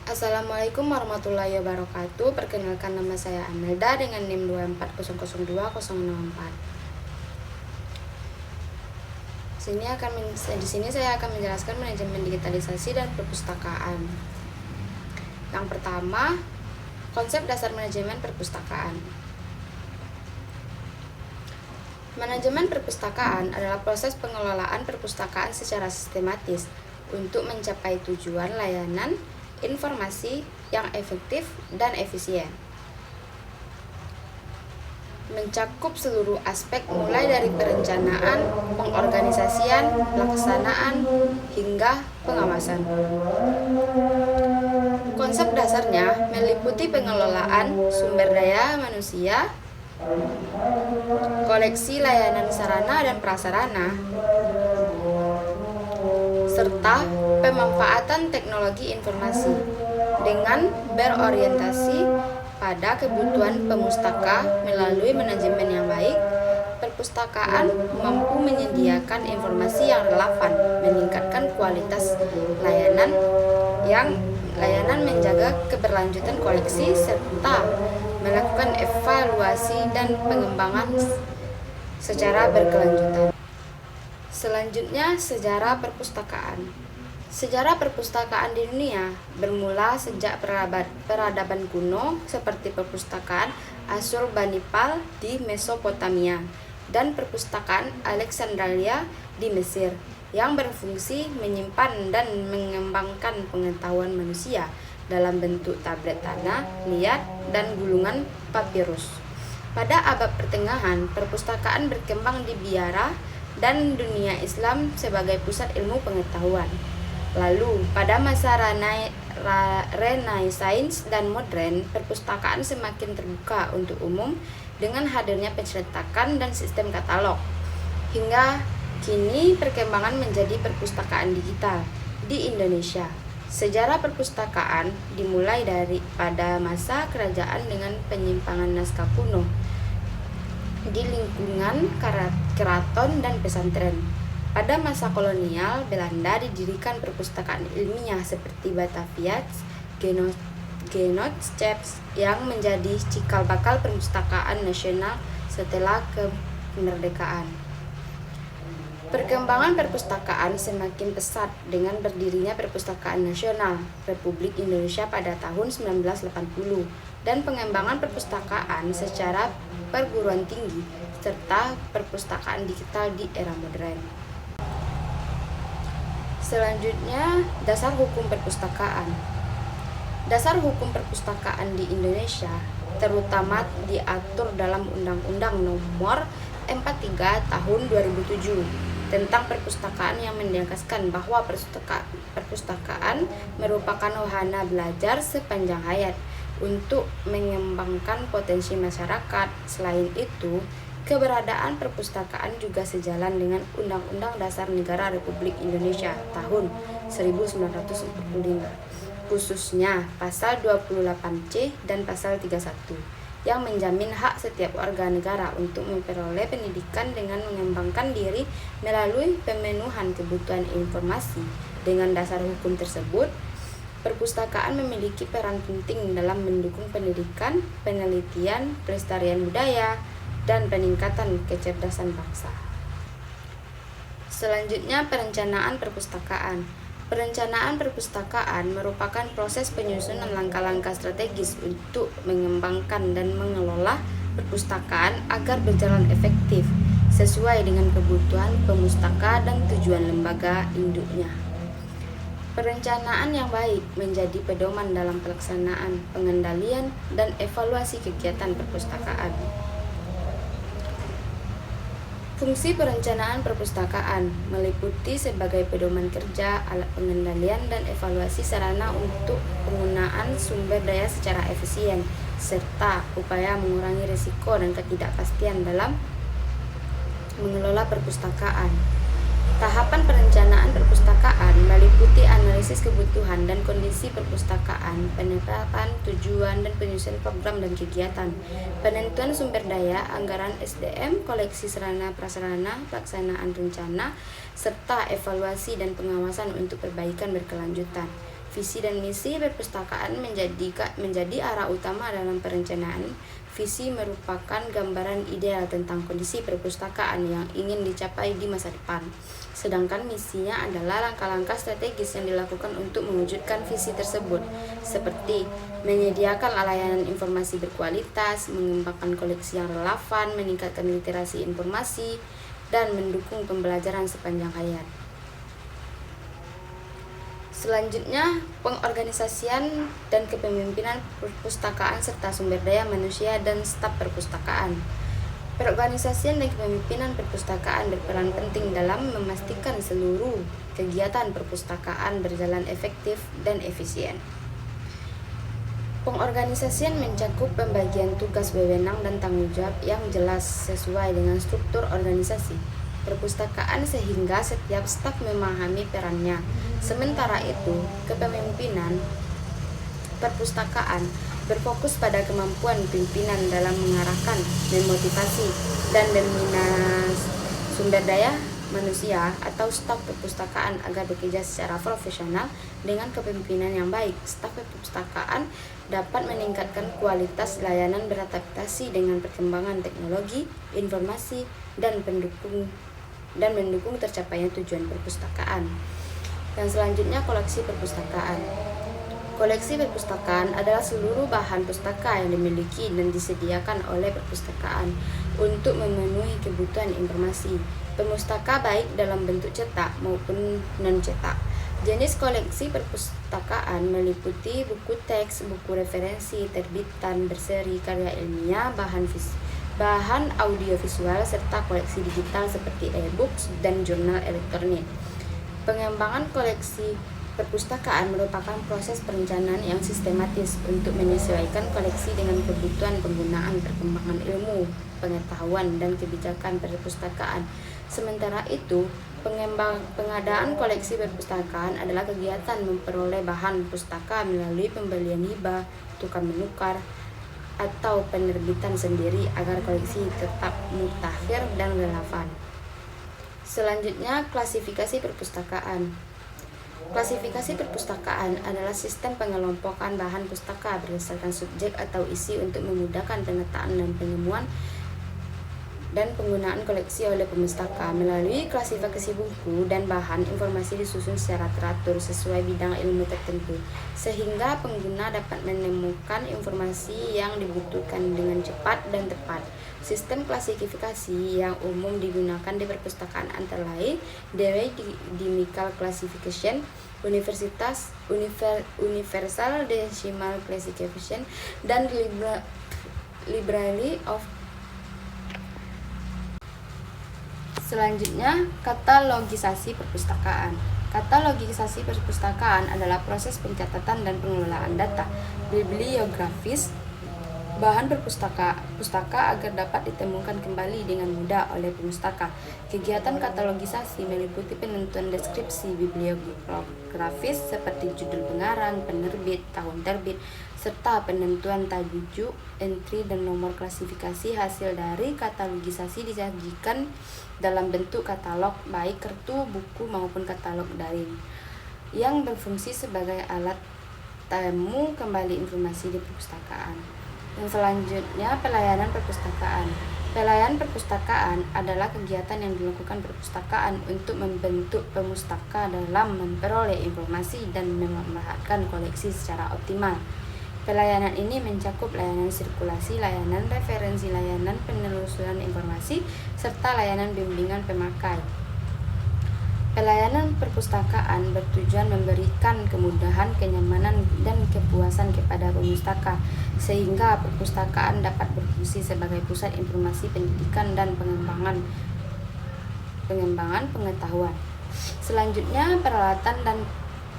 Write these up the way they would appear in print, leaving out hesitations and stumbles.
Assalamualaikum warahmatullahi wabarakatuh. Perkenalkan, nama saya Amelda dengan NIM 2400204. Di sini saya akan menjelaskan manajemen digitalisasi dan perpustakaan. Yang pertama, konsep dasar manajemen perpustakaan. Manajemen perpustakaan adalah proses pengelolaan perpustakaan secara sistematis untuk mencapai tujuan layanan informasi yang efektif dan efisien. Mencakup seluruh aspek mulai dari perencanaan, pengorganisasian, pelaksanaan, hingga pengawasan. Konsep dasarnya meliputi pengelolaan sumber daya manusia, koleksi layanan sarana dan prasarana, serta pemanfaatan teknologi informasi dengan berorientasi pada kebutuhan pemustaka. Melalui manajemen yang baik, perpustakaan mampu menyediakan informasi yang relevan, meningkatkan kualitas layanan, menjaga keberlanjutan koleksi, serta melakukan evaluasi dan pengembangan secara berkelanjutan. Selanjutnya, sejarah perpustakaan. Sejarah perpustakaan di dunia bermula sejak peradaban kuno seperti perpustakaan Assurbanipal di Mesopotamia dan perpustakaan Alexandria di Mesir yang berfungsi menyimpan dan mengembangkan pengetahuan manusia dalam bentuk tablet tanah liat dan gulungan papirus. Pada abad pertengahan, perpustakaan berkembang di biara dan dunia Islam sebagai pusat ilmu pengetahuan. Lalu, pada masa Renaissance dan modern, perpustakaan semakin terbuka untuk umum dengan hadirnya pencetakan dan sistem katalog. Hingga kini perkembangan menjadi perpustakaan digital di Indonesia. Sejarah perpustakaan dimulai pada masa kerajaan dengan penyimpangan naskah kuno di lingkungan keraton dan pesantren. Pada masa kolonial Belanda didirikan perpustakaan ilmiah seperti Batavia Genootschap yang menjadi cikal bakal perpustakaan nasional setelah kemerdekaan. Perkembangan perpustakaan semakin pesat dengan berdirinya Perpustakaan Nasional Republik Indonesia pada tahun 1980 dan pengembangan perpustakaan secara perguruan tinggi serta perpustakaan digital di era modern. Selanjutnya, dasar hukum perpustakaan. Dasar hukum perpustakaan di Indonesia terutama diatur dalam Undang-Undang Nomor 43 Tahun 2007 tentang perpustakaan yang menegaskan bahwa perpustakaan merupakan wahana belajar sepanjang hayat untuk mengembangkan potensi masyarakat. Selain itu, keberadaan perpustakaan juga sejalan dengan Undang-Undang Dasar Negara Republik Indonesia tahun 1945, khususnya Pasal 28C dan Pasal 31, yang menjamin hak setiap warga negara untuk memperoleh pendidikan dengan mengembangkan diri melalui pemenuhan kebutuhan informasi. Dengan dasar hukum tersebut, perpustakaan memiliki peran penting dalam mendukung pendidikan, penelitian, pelestarian budaya, dan peningkatan kecerdasan bangsa. Selanjutnya, perencanaan perpustakaan. Perencanaan perpustakaan merupakan proses penyusunan langkah-langkah strategis untuk mengembangkan dan mengelola perpustakaan agar berjalan efektif sesuai dengan kebutuhan pemustaka dan tujuan lembaga induknya. Perencanaan yang baik menjadi pedoman dalam pelaksanaan, pengendalian, dan evaluasi kegiatan perpustakaan. Fungsi perencanaan perpustakaan meliputi sebagai pedoman kerja, alat pengendalian, dan evaluasi sarana untuk penggunaan sumber daya secara efisien, serta upaya mengurangi risiko dan ketidakpastian dalam mengelola perpustakaan. Tahapan perencanaan perpustakaan meliputi analisis kebutuhan dan kondisi perpustakaan, penetapan tujuan dan penyusunan program dan kegiatan, penentuan sumber daya, anggaran SDM, koleksi sarana prasarana, pelaksanaan rencana, serta evaluasi dan pengawasan untuk perbaikan berkelanjutan. Visi dan misi perpustakaan menjadi arah utama dalam perencanaan. Visi merupakan gambaran ideal tentang kondisi perpustakaan yang ingin dicapai di masa depan. Sedangkan misinya adalah langkah-langkah strategis yang dilakukan untuk mewujudkan visi tersebut, seperti menyediakan layanan informasi berkualitas, mengembangkan koleksi yang relevan, meningkatkan literasi informasi, dan mendukung pembelajaran sepanjang hayat. Selanjutnya, pengorganisasian dan kepemimpinan perpustakaan serta sumber daya manusia dan staf perpustakaan. Pengorganisasian dan kepemimpinan perpustakaan berperan penting dalam memastikan seluruh kegiatan perpustakaan berjalan efektif dan efisien. Pengorganisasian mencakup pembagian tugas, wewenang, dan tanggung jawab yang jelas sesuai dengan struktur organisasi perpustakaan sehingga setiap staf memahami perannya. Sementara itu, kepemimpinan perpustakaan berfokus pada kemampuan pimpinan dalam mengarahkan, memotivasi, dan membina sumber daya manusia atau staf perpustakaan agar bekerja secara profesional. Dengan kepemimpinan yang baik, staf perpustakaan dapat meningkatkan kualitas layanan, beradaptasi dengan perkembangan teknologi, informasi, dan mendukung tercapainya tujuan perpustakaan. Dan selanjutnya, koleksi perpustakaan. Koleksi perpustakaan adalah seluruh bahan pustaka yang dimiliki dan disediakan oleh perpustakaan untuk memenuhi kebutuhan informasi pemustaka baik dalam bentuk cetak maupun non-cetak. Jenis koleksi perpustakaan meliputi buku teks, buku referensi, terbitan berseri, karya ilmiah, bahan audiovisual, serta koleksi digital seperti e-books dan jurnal elektronik. Pengembangan koleksi perpustakaan merupakan proses perencanaan yang sistematis untuk menyesuaikan koleksi dengan kebutuhan penggunaan, perkembangan ilmu, pengetahuan, dan kebijakan perpustakaan. Sementara itu, pengadaan koleksi perpustakaan adalah kegiatan memperoleh bahan pustaka melalui pembelian hibah, tukar menukar, atau penerbitan sendiri agar koleksi tetap mutakhir dan relevan. Selanjutnya, klasifikasi perpustakaan. Klasifikasi perpustakaan adalah sistem pengelompokan bahan pustaka berdasarkan subjek atau isi untuk memudahkan pemetaan dan penemuan dan penggunaan koleksi oleh pemustaka. Melalui klasifikasi buku dan bahan, informasi disusun secara teratur sesuai bidang ilmu tertentu, sehingga pengguna dapat menemukan informasi yang dibutuhkan dengan cepat dan tepat. Sistem klasifikasi yang umum digunakan di perpustakaan antara lain Dewey Chemical Classification, Universal Decimal Classification, dan Library of. Selanjutnya, katalogisasi perpustakaan. Katalogisasi perpustakaan adalah proses pencatatan dan pengelolaan data bibliografis bahan pustaka agar dapat ditemukan kembali dengan mudah oleh pemustaka. Kegiatan katalogisasi meliputi penentuan deskripsi bibliografis seperti judul pengarang, penerbit, tahun terbit, serta penentuan tajuk, entry, dan nomor klasifikasi. Hasil dari katalogisasi disajikan dalam bentuk katalog, baik kertu, buku, maupun katalog daring, yang berfungsi sebagai alat temu kembali informasi di perpustakaan. Yang selanjutnya, pelayanan perpustakaan. Pelayanan perpustakaan adalah kegiatan yang dilakukan perpustakaan untuk membentuk pemustaka dalam memperoleh informasi dan memanfaatkan koleksi secara optimal. Pelayanan ini mencakup layanan sirkulasi, layanan referensi, layanan penelusuran informasi, serta layanan bimbingan pemakai. Pelayanan perpustakaan bertujuan memberikan kemudahan, kenyamanan, dan kepuasan kepada pemustaka, sehingga perpustakaan dapat berfungsi sebagai pusat informasi, pendidikan, dan pengembangan pengetahuan. Selanjutnya, peralatan dan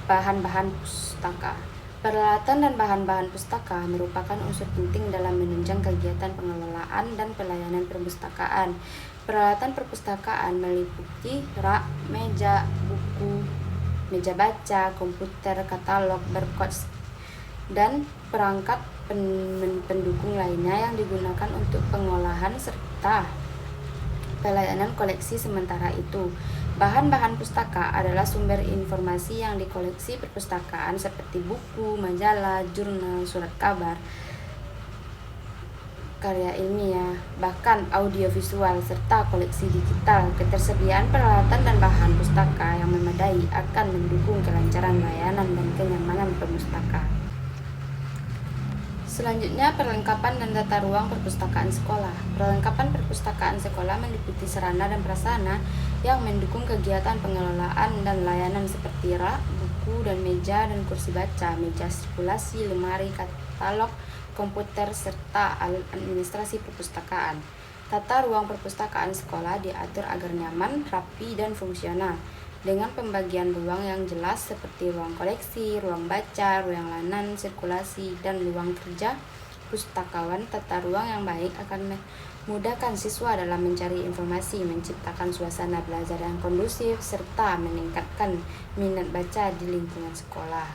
bahan-bahan pustaka. Peralatan dan bahan-bahan pustaka merupakan unsur penting dalam menunjang kegiatan pengelolaan dan pelayanan perpustakaan. Peralatan perpustakaan meliputi rak, meja, buku, meja baca, komputer, katalog, berkod, dan perangkat pendukung lainnya yang digunakan untuk pengolahan serta pelayanan koleksi. Sementara itu, Bahan-bahan pustaka adalah sumber informasi yang dikoleksi perpustakaan seperti buku, majalah, jurnal, surat kabar, karya ilmiah, bahkan audiovisual, serta koleksi digital. Ketersediaan peralatan dan bahan pustaka yang memadai akan mendukung kelancaran layanan dan kenyamanan perpustakaan. Selanjutnya, perlengkapan dan tata ruang perpustakaan sekolah. Perlengkapan perpustakaan sekolah meliputi sarana dan prasarana yang mendukung kegiatan pengelolaan dan layanan seperti rak, buku dan meja dan kursi baca, meja sirkulasi, lemari, katalog, komputer, serta alat administrasi perpustakaan. Tata ruang perpustakaan sekolah diatur agar nyaman, rapi, dan fungsional, dengan pembagian ruang yang jelas seperti ruang koleksi, ruang baca, ruang layanan, sirkulasi, dan ruang kerja pustakawan. Tata ruang yang baik akan memudahkan siswa dalam mencari informasi, menciptakan suasana belajar yang kondusif, serta meningkatkan minat baca di lingkungan sekolah.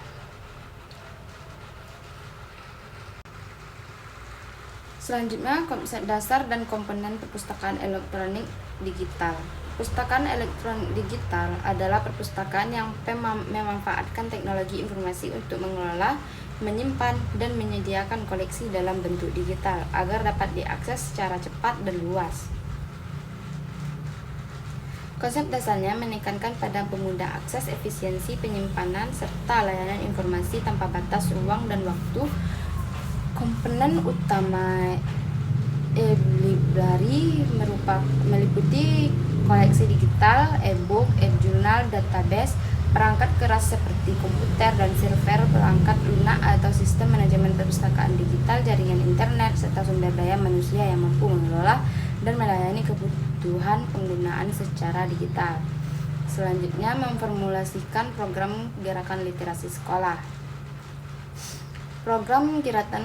Selanjutnya, konsep dasar dan komponen perpustakaan elektronik digital. Perpustakaan elektronik digital adalah perpustakaan yang memanfaatkan teknologi informasi untuk mengelola, menyimpan, dan menyediakan koleksi dalam bentuk digital agar dapat diakses secara cepat dan luas. Konsep dasarnya menekankan pada pemudah akses, efisiensi penyimpanan, serta layanan informasi tanpa batas ruang dan waktu. Komponen utama e-library meliputi koleksi digital, e-book, e-jurnal, database, perangkat keras seperti komputer dan server, perangkat lunak atau sistem manajemen perpustakaan digital, jaringan internet, serta sumber daya manusia yang mampu mengelola dan melayani kebutuhan penggunaan secara digital. Selanjutnya, memformulasikan program gerakan literasi sekolah. Program gerakan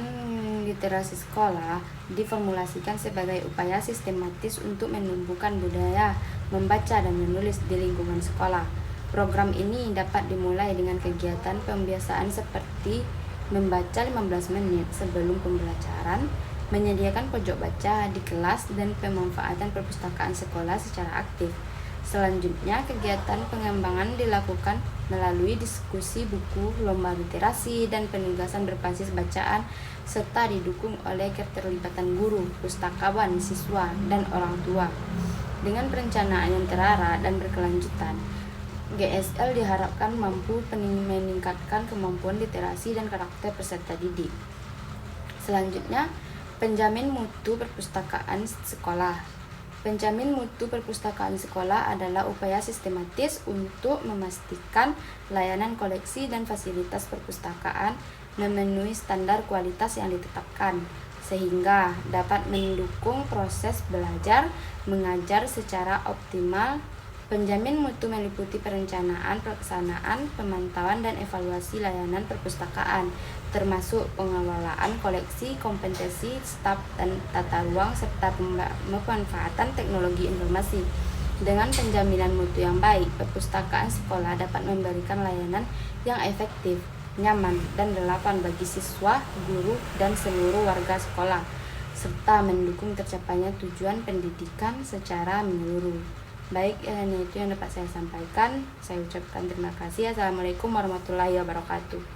literasi sekolah diformulasikan sebagai upaya sistematis untuk menumbuhkan budaya membaca dan menulis di lingkungan sekolah. Program ini dapat dimulai dengan kegiatan pembiasaan seperti membaca 15 menit sebelum pembelajaran, menyediakan pojok baca di kelas, dan pemanfaatan perpustakaan sekolah secara aktif. Selanjutnya, kegiatan pengembangan dilakukan melalui diskusi buku, lomba literasi, dan penugasan berbasis bacaan, serta didukung oleh keterlibatan guru, pustakawan, siswa, dan orang tua. Dengan perencanaan yang terarah dan berkelanjutan, GSL diharapkan mampu meningkatkan kemampuan literasi dan karakter peserta didik. Selanjutnya, penjamin mutu perpustakaan sekolah. Penjamin mutu perpustakaan sekolah adalah upaya sistematis untuk memastikan layanan koleksi dan fasilitas perpustakaan memenuhi standar kualitas yang ditetapkan, sehingga dapat mendukung proses belajar mengajar secara optimal. Penjamin mutu meliputi perencanaan, pelaksanaan, pemantauan, dan evaluasi layanan perpustakaan, termasuk pengelolaan koleksi, kompetensi staf dan tata ruang, serta pemanfaatan teknologi informasi. Dengan penjaminan mutu yang baik, perpustakaan sekolah dapat memberikan layanan yang efektif, nyaman, dan relevan bagi siswa, guru, dan seluruh warga sekolah, serta mendukung tercapainya tujuan pendidikan secara menyeluruh. Baik, itu yang dapat saya sampaikan. Saya ucapkan terima kasih. Assalamualaikum warahmatullahi wabarakatuh.